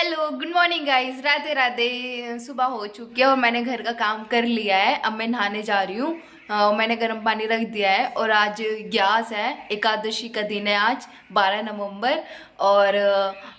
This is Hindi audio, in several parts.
Hello, good morning guys. Radhe Radhe. सुबह हो चुकी है और मैंने घर का काम कर लिया है। अब मैं नहाने जा रही हूँ। मैंने गर्म पानी रख दिया है और आज ग्यास है, एकादशी का दिन है आज 12 नवंबर। और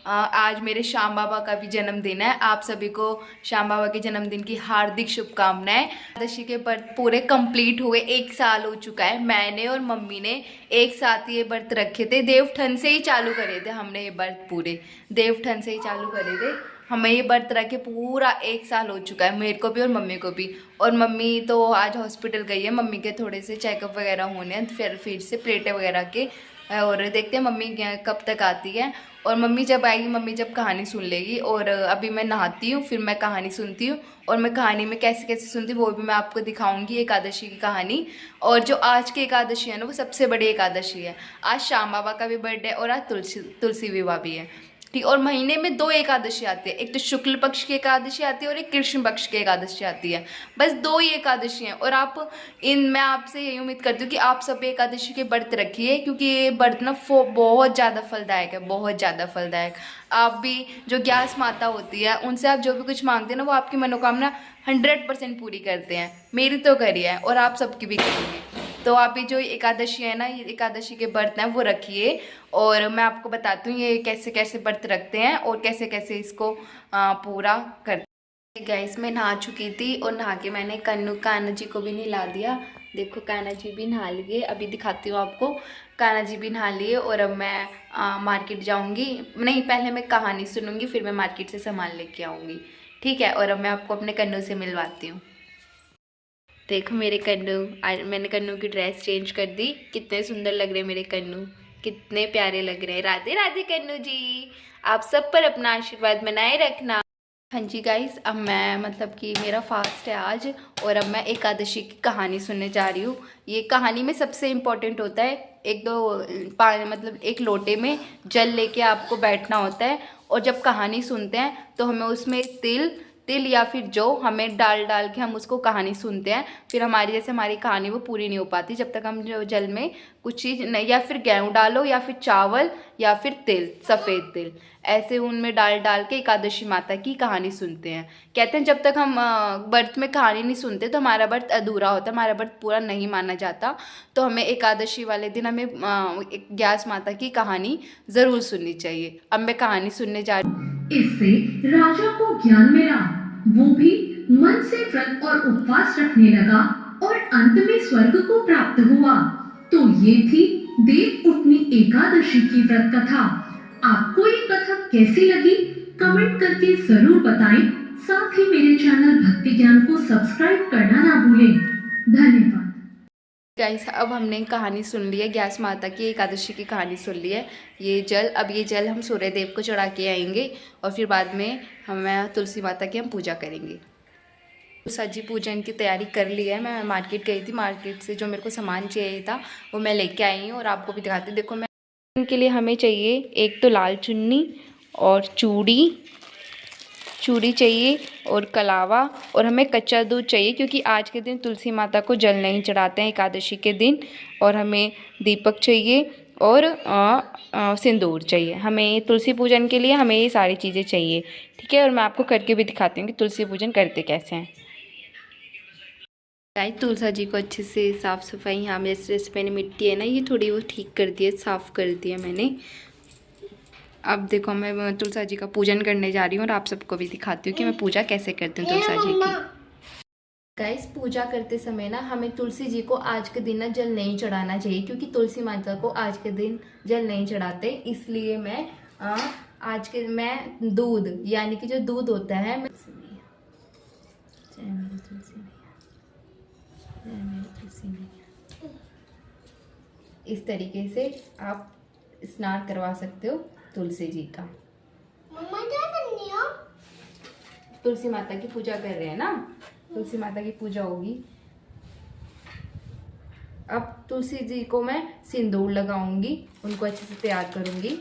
आज मेरे श्याम बाबा का भी जन्मदिन है। आप सभी को श्याम बाबा के जन्मदिन की हार्दिक शुभकामनाएं। एकादशी के व्रत पूरे कंप्लीट हुए, 1 साल हो चुका है। मैंने और मम्मी ने एक साथ ये व्रत रखे थे। देवठन से ही चालू करे थे हमने ये व्रत, पूरे देवठन से ही चालू करे थे। हमें ये व्रत रखे पूरा 1 साल हो चुका है, मेरे को भी और मम्मी को भी। और मम्मी तो आज हॉस्पिटल गई है, मम्मी के थोड़े से चेकअप वगैरह होने हैं, फिर से प्लेटें वगैरह के। और देखते हैं मम्मी कब तक आती है। और मम्मी जब आएगी, मम्मी जब कहानी सुन लेगी। और अभी मैं नहाती हूँ, फिर मैं कहानी सुनती हूँ। और मैं कहानी में कैसे कैसे सुनती हूँ वो भी मैं आपको दिखाऊंगी, एकादशी की कहानी। और जो आज की एकादशी है ना, वो सबसे बड़ी एकादशी है। आज श्याम बाबा का भी बर्थडे और आज तुलसी विवाह भी है। ठीक। और महीने में 2 एकादशी आती है, एक तो शुक्ल पक्ष की एकादशी आती है और एक कृष्ण पक्ष की एकादशी आती है। बस 2 ही एकादशी हैं। और आप मैं आपसे यही उम्मीद करती हूँ कि आप सब एकादशी के व्रत रखिए, क्योंकि ये व्रत ना बहुत ज़्यादा फलदायक है, बहुत ज़्यादा फलदायक। आप भी जो ग्यास माता होती है, उनसे आप जो भी कुछ मांगते हैं ना, वो आपकी मनोकामना 100% पूरी करते हैं। मेरी तो करी है और आप सबकी भी करेंगे। तो आप ये जो एकादशी है ना, ये एकादशी के व्रत हैं वो रखिए। और मैं आपको बताती हूँ ये कैसे कैसे व्रत रखते हैं और कैसे कैसे इसको पूरा करते हैं। गाइस, मैं नहा चुकी थी और नहा के मैंने कान्हा जी को भी नहला दिया। देखो, कान्हा जी भी नहा लिए। अभी दिखाती हूँ आपको। कान्हा जी भी नहा लिए और अब मैं मार्केट जाऊँगी। नहीं, पहले मैं कहानी सुनूंगी, फिर मैं मार्केट से सामान लेके आऊँगी। ठीक है। और अब मैं आपको अपने कन्नू से मिलवाती हूँ। देखो मेरे कन्नू, आज मैंने कन्नू की ड्रेस चेंज कर दी। कितने सुंदर लग रहे हैं मेरे कन्नू, कितने प्यारे लग रहे हैं। राधे राधे कन्नू जी, आप सब पर अपना आशीर्वाद बनाए रखना। हाँ जी गाइस, अब मैं मतलब कि मेरा फास्ट है आज। और अब मैं एकादशी की कहानी सुनने जा रही हूँ। ये कहानी में सबसे इम्पोर्टेंट होता है, एक दो पानी मतलब एक लोटे में जल लेके आपको बैठना होता है। और जब कहानी सुनते हैं तो हमें उसमें तिल तिल या फिर जौ हमें डाल डाल के हम उसको कहानी सुनते हैं। फिर हमारी कहानी वो पूरी नहीं हो पाती जब तक हम जो जल में कुछ चीज़ नहीं, या फिर गेहूँ डालो या फिर चावल या फिर तिल, सफ़ेद तिल, ऐसे उनमें डाल डाल के एकादशी माता की कहानी सुनते हैं। कहते हैं जब तक हम व्रत में कहानी नहीं सुनते तो हमारा व्रत अधूरा होता है, हमारा व्रत पूरा नहीं माना जाता। तो हमें एकादशी वाले दिन हमें ग्यास माता की कहानी ज़रूर सुननी चाहिए। अब मैं कहानी सुनने जा रही हूँ। इससे राजा को ज्ञान मिला। वो भी मन से व्रत और उपवास रखने लगा और अंत में स्वर्ग को प्राप्त हुआ। तो ये थी देव उठनी एकादशी की व्रत कथा। आपको ये कथा कैसी लगी कमेंट करके जरूर बताएं। साथ ही मेरे चैनल भक्ति ज्ञान को सब्सक्राइब करना ना भूलें। धन्यवाद। गाइस, अब हमने कहानी सुन ली है, ग्यास माता की एकादशी की कहानी सुन ली है। अब ये जल हम सूर्य देव को चढ़ा के आएंगे और फिर बाद में हम तुलसी माता की हम पूजा करेंगे। सजी पूजन की तैयारी कर ली है। मैं मार्केट गई थी, मार्केट से जो मेरे को सामान चाहिए था वो मैं लेके आई हूँ और आपको भी दिखाती हूँ। देखो, मैं इनके लिए हमें चाहिए एक तो लाल चुन्नी और चूड़ी चाहिए और कलावा, और हमें कच्चा दूध चाहिए क्योंकि आज के दिन तुलसी माता को जल नहीं चढ़ाते हैं एकादशी के दिन। और हमें दीपक चाहिए और सिंदूर चाहिए। हमें तुलसी पूजन के लिए हमें ये सारी चीज़ें चाहिए। ठीक है। और मैं आपको करके भी दिखाती हूँ कि तुलसी पूजन करते कैसे हैं। गाइस, तुलसा जी को अच्छे से साफ़ सफाई, यहाँ जैसे मैंने मिट्टी है ना, ये थोड़ी वो ठीक कर दी है, साफ़ कर दिया मैंने। अब देखो, मैं तुलसा जी का पूजन करने जा रही हूँ और आप सबको भी दिखाती हूँ कि मैं पूजा कैसे करती हूँ तुलसा जी की। गाइस, पूजा करते समय ना हमें तुलसी जी को आज के दिन ना जल नहीं चढ़ाना चाहिए, क्योंकि तुलसी माता को आज के दिन जल नहीं चढ़ाते। इसलिए मैं दूध, यानी कि जो दूध होता है, मैं जय मेरी तुलसी मैया, जय मेरी तुलसी मैया, इस तरीके से आप स्नान करवा सकते हो तुलसी जी का। मम्मा क्या करनी हो? तुलसी माता की पूजा कर रहे हैं ना, तुलसी माता की पूजा होगी। अब तुलसी जी को मैं सिंदूर लगाऊंगी, उनको अच्छे से तैयार करूंगी।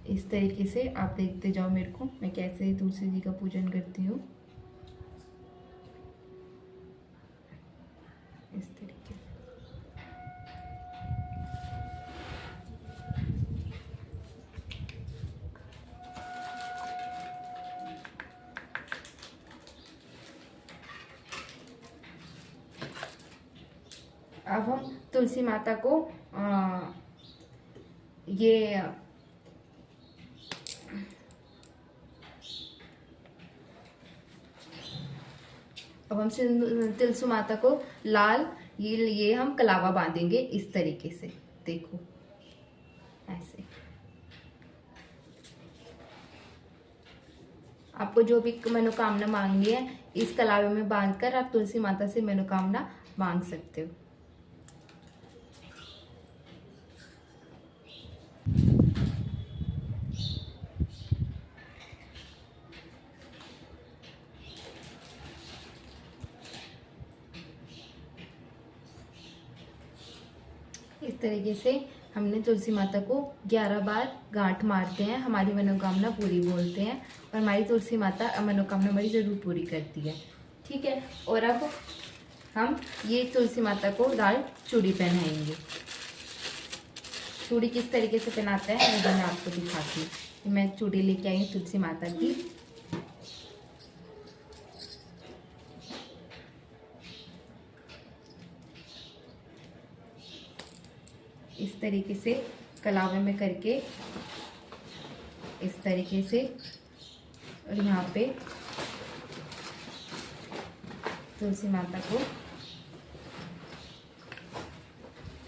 इस तरीके से आप देखते जाओ मेरे को, मैं कैसे तुलसी जी का पूजन करती हूँ। इस तरीके से अब हम तुलसी माता को ये अब हम तुलसी माता को लाल ये हम कलावा बांधेंगे इस तरीके से, देखो ऐसे। आपको जो भी मनोकामना मांगनी है इस कलावे में बांधकर आप तुलसी माता से मनोकामना मांग सकते हो। इस तरीके से हमने तुलसी माता को 11 बार गांठ मारते हैं, हमारी मनोकामना पूरी बोलते हैं और हमारी तुलसी माता मनोकामना हमारी ज़रूर पूरी करती है। ठीक है, और अब हम ये तुलसी माता को लाल चूड़ी पहनाएंगे। चूड़ी किस तरीके से पहनाते हैं वो मैं आपको दिखाती हूँ। मैं चूड़ी लेके आई हूँ तुलसी माता की। इस तरीके से कलावे में करके इस तरीके से, और यहाँ पे तुलसी माता को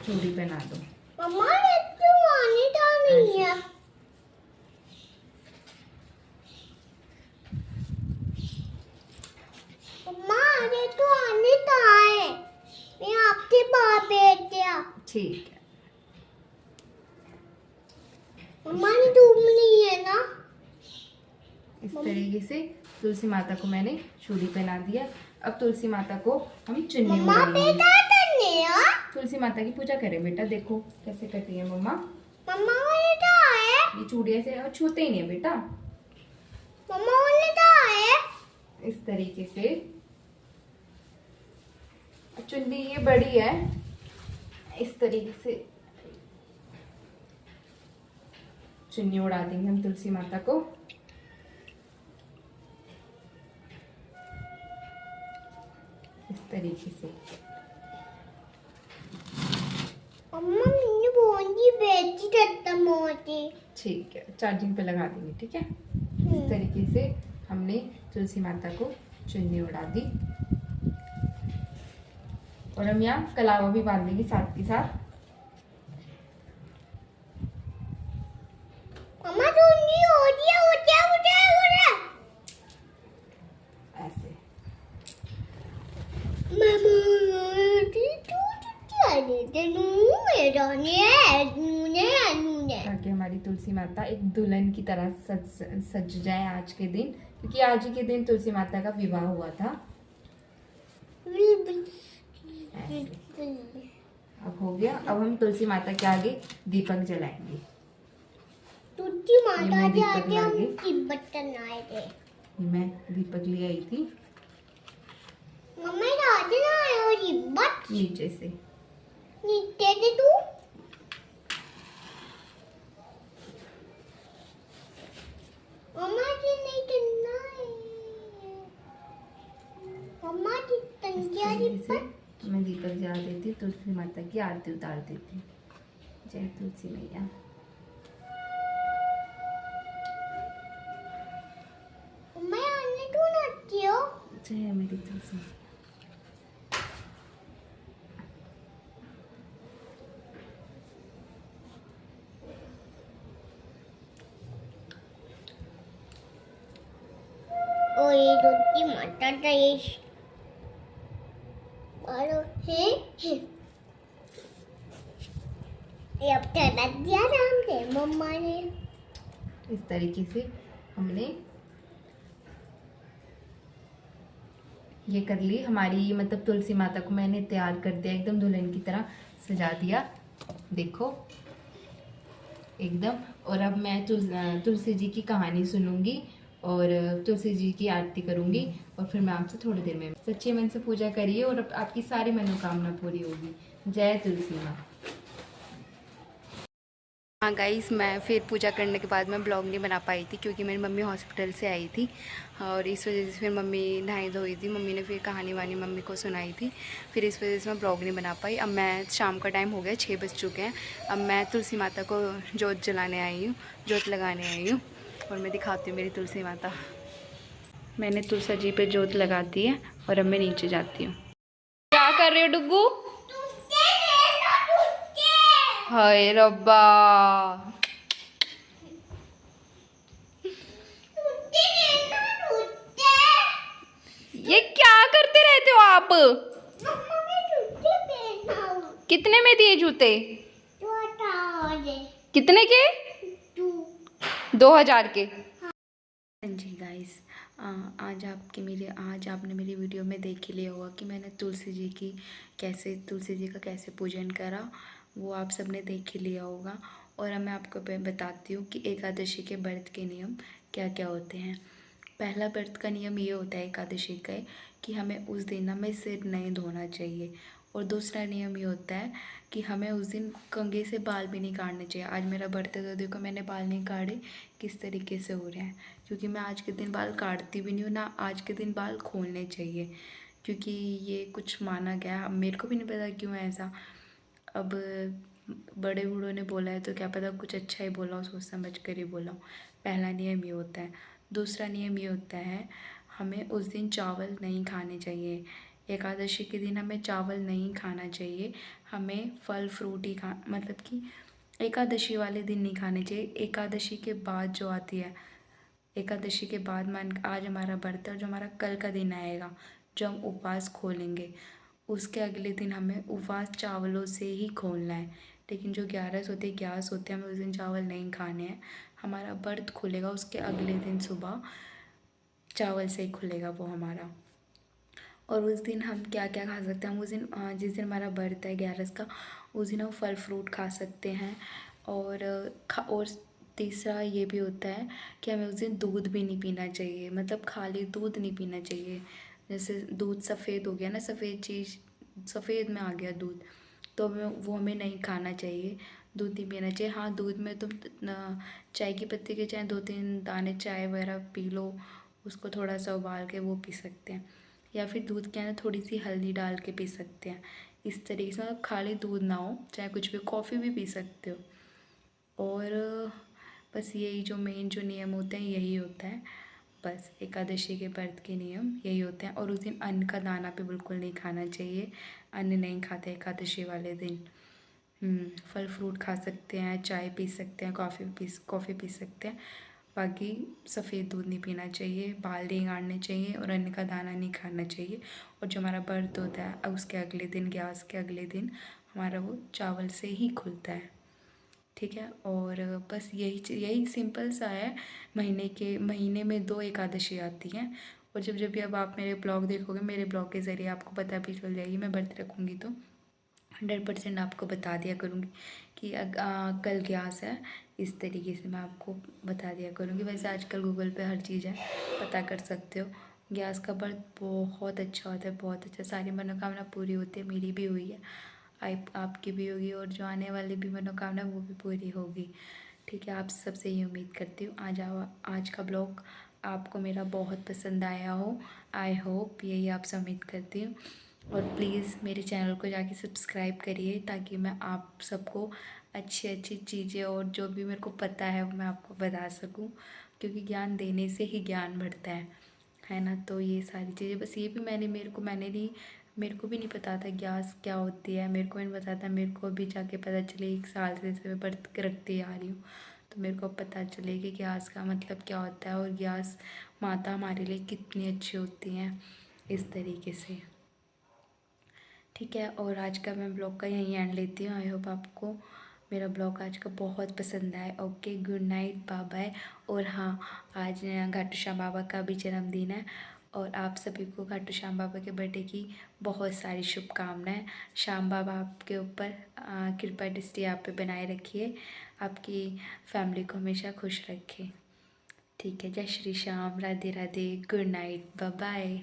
चूड़ी पहना दो। मम्मा ये तो आने का नहीं है। मम्मा ये तो आने का है, मैं आपके पास बैठ गया। ठीक है, मम्मा ने धूप नहीं है ना। इस तरीके से तुलसी माता को मैंने चूड़ी पहना दिया। अब तुलसी माता को हम चुन्नी मम्मा ओढ़ाएंगे। बेटा करने है। तुलसी माता की पूजा करें बेटा, देखो कैसे करती है मम्मा। मम्मा ये क्या है? ये चूड़ी ऐसे छूते ही नहीं है बेटा। मम्मा ये क्या है? इस तरीके से चुन्नी ये बड़ी है, इस तरीके से चुन्नी उड़ा देंगे हम तुलसी माता को। इस तरीके से मम्मा मैंने बोली बैठी खत्म होती। ठीक है, चार्जिंग पे लगा देंगे। ठीक है, इस तरीके से हमने तुलसी माता को चुन्नी उड़ा दी और हम यहाँ कलावा भी बांध देंगे साथ के साथ। मम्मा चुन्नी हो गया ऐसे ताकि हमारी तुलसी माता एक दुल्हन की तरह सज जाए आज के दिन, क्योंकि आज ही के दिन तुलसी माता का विवाह हुआ था। ऐसे। अब हो गया। अब हम तुलसी माता के आगे दीपक जलाएंगे। तुलसी ये माता मैं के दीपक आगे हम लागे। तिब्बत आए थे। मैं दीपक ले आई थी मम्मा राजे ना आए और तिब्बत नीचे से। नीचे से तू मम्मा जी नहीं करना है। मम्मा जी इस तंगिया तरीके से तिब्बत मैं दीपक जला देती, तुलसी माता की आरती उतार देती। जय तुलसी मैया। मम्मा आने क्यों नाचती हो? जय मेरी तुलसी मैया। और ये तुलसी माता का और है ये अब चला दिया नाम से मम्मा ने। इस तरीके से हमने ये कर ली हमारी, मतलब तुलसी माता को मैंने तैयार कर दिया, एकदम दुल्हन की तरह सजा दिया, देखो एकदम। और अब मैं तुलसी जी की कहानी सुनूंगी और तुलसी जी की आरती करूंगी और फिर मैं आपसे थोड़ी देर में। सच्चे मन से पूजा करिए और आपकी सारी मनोकामना पूरी होगी। जय तुलसी माँ। हाँ गाइस, मैं फिर पूजा करने के बाद मैं ब्लॉग नहीं बना पाई थी क्योंकि मेरी मम्मी हॉस्पिटल से आई थी और इस वजह से फिर मम्मी नहाई धोई थी। मम्मी ने फिर कहानी वानी मम्मी को सुनाई थी, फिर इस वजह से मैं ब्लॉग नहीं बना पाई। अब मैं शाम का टाइम हो गया, 6 बज चुके हैं। अब मैं तुलसी माता को जोत जलाने आई हूँ, जोत लगाने आई हूँ और मैं दिखाती हूँ मेरी तुलसी माता। मैंने तुलसी जी पर जोत लगा दी है और अब मैं नीचे जाती हूँ। क्या कर रहे हो डुग्गू? हाय रब्बा, ये क्या करते रहते हो आप? कितने में दिए जूते? कितने के? 2000 के। हाँ जी गाइस, आज आपने मेरी वीडियो में देख ही लिया होगा कि मैंने तुलसी जी का कैसे पूजन करा। वो आप सबने देख ही लिया होगा। और अब मैं आपको बताती हूँ कि एकादशी के व्रत के नियम क्या क्या होते हैं। पहला व्रत का नियम ये होता है एकादशी का कि हमें उस दिन हमें सिर नहीं धोना चाहिए। और दूसरा नियम ये होता है कि हमें उस दिन कंघी से बाल भी नहीं काटने चाहिए। आज मेरा व्रत है तो देखो मैंने बाल नहीं काटे किस तरीके से हो रहे हैं, क्योंकि मैं आज के दिन बाल काटती भी नहीं हूँ, ना आज के दिन बाल खोलने चाहिए, क्योंकि ये कुछ माना गया। अब मेरे को भी नहीं पता क्यों ऐसा, अब बड़े बूढ़ों ने बोला है तो क्या पता कुछ अच्छा ही बोला हो, सोच समझ कर ही बोला हो। पहला नियम ये होता है। दूसरा नियम ये होता है हमें उस दिन चावल नहीं खाने चाहिए। एकादशी के दिन हमें चावल नहीं खाना चाहिए। हमें फल फ्रूट ही मतलब कि एकादशी वाले दिन नहीं खाने चाहिए। एकादशी के बाद जो आती है, एकादशी के बाद मान आज हमारा व्रत है और जो हमारा कल का दिन आएगा जो हम उपवास खोलेंगे, उसके अगले दिन हमें उपवास चावलों से ही खोलना है। लेकिन जो 11 होते हैं हमें उस दिन चावल नहीं खाने हैं। हमारा व्रत खुलेगा उसके अगले दिन सुबह चावल से ही खुलेगा वो हमारा। और उस दिन हम क्या क्या खा सकते हैं, हम उस दिन जिस दिन हमारा व्रत है 11 का, उस दिन हम फल फ्रूट खा सकते हैं। और तीसरा ये भी होता है कि हमें उस दिन दूध भी नहीं पीना चाहिए, मतलब खाली दूध नहीं पीना चाहिए। जैसे दूध सफ़ेद हो गया ना, सफ़ेद चीज़ सफ़ेद में आ गया दूध, तो हमें नहीं खाना चाहिए, दूध नहीं पीना चाहिए। हाँ, दूध में तुम चाय की पत्ती के चाहे 2-3 दाने चाय वगैरह पी लो, उसको थोड़ा सा उबाल के वो पी सकते हैं, या फिर दूध के अंदर थोड़ी सी हल्दी डाल के पी सकते हैं। इस तरीके से मतलब खाली दूध ना हो, चाहे कुछ भी, कॉफ़ी भी पी सकते हो। और बस यही जो मेन जो नियम होते हैं यही होता है। बस एकादशी के व्रत के नियम यही होते हैं। और उस दिन अन्न का दाना भी बिल्कुल नहीं खाना चाहिए, अन्न नहीं खाते एकादशी वाले दिन। फल फ्रूट खा सकते हैं, चाय पी सकते हैं, कॉफ़ी पी सकते हैं, बाकी सफ़ेद दूध नहीं पीना चाहिए, बाल नहीं गाड़ने चाहिए और अन्न का दाना नहीं खाना चाहिए। और जो हमारा व्रत होता है उसके अगले दिन, ग्यारस के अगले दिन, हमारा वो चावल से ही खुलता है। ठीक है, और बस यही सिंपल सा है। महीने में 2 एकादशी आती हैं। और जब जब भी अब आप मेरे ब्लॉग देखोगे, मेरे ब्लॉग के ज़रिए आपको पता भी चल जाएगी, मैं व्रत रखूँगी तो 100% आपको बता दिया करूँगी कि कल ग्यास है, इस तरीके से मैं आपको बता दिया करूँगी। वैसे आजकल गूगल पे हर चीज़ है, पता कर सकते हो। ग्यास का व्रत बहुत अच्छा होता है, बहुत अच्छा, सारी मनोकामना पूरी होती है। मेरी भी हुई है, आपकी भी होगी, और जो आने वाली भी मनोकामना वो भी पूरी होगी। ठीक है, आप सबसे ये उम्मीद करती हूँ आज का ब्लॉग आपको मेरा बहुत पसंद आया हो। आई होप यही आपसे उम्मीद करती हूँ। और प्लीज़ मेरे चैनल को जाके सब्सक्राइब करिए ताकि मैं आप सबको अच्छी अच्छी चीज़ें और जो भी मेरे को पता है वो मैं आपको बता सकूं, क्योंकि ज्ञान देने से ही ज्ञान बढ़ता है ना। तो ये सारी चीज़ें बस, ये भी मेरे को भी नहीं पता था ग्यास क्या होती है, मेरे को भी नहीं पता था। मेरे को अभी जाके पता चले, 1 साल से मैं व्रत रखती आ रही हूँ, तो मेरे को पता चले कि ग्यास का मतलब क्या होता है और ग्यास माता हमारे लिए कितनी अच्छी होती हैं, इस तरीके से। ठीक है, और आज का मैं ब्लॉग का यहीं एंड लेती हूँ। आई होप आपको मेरा ब्लॉग आज का बहुत पसंद आए। Okay, good night, bye bye. और हाँ, आज घाटू श्याम बाबा का भी जन्मदिन है और आप सभी को घाटू श्याम बाबा के बर्थडे की बहुत सारी शुभकामनाएं। श्याम बाबा आपके ऊपर कृपा दृष्टि आप पे बनाए रखिए, आपकी फैमिली को हमेशा खुश रखे। ठीक है, जय Shri Shyam, Radhe Radhe, good night, bye bye.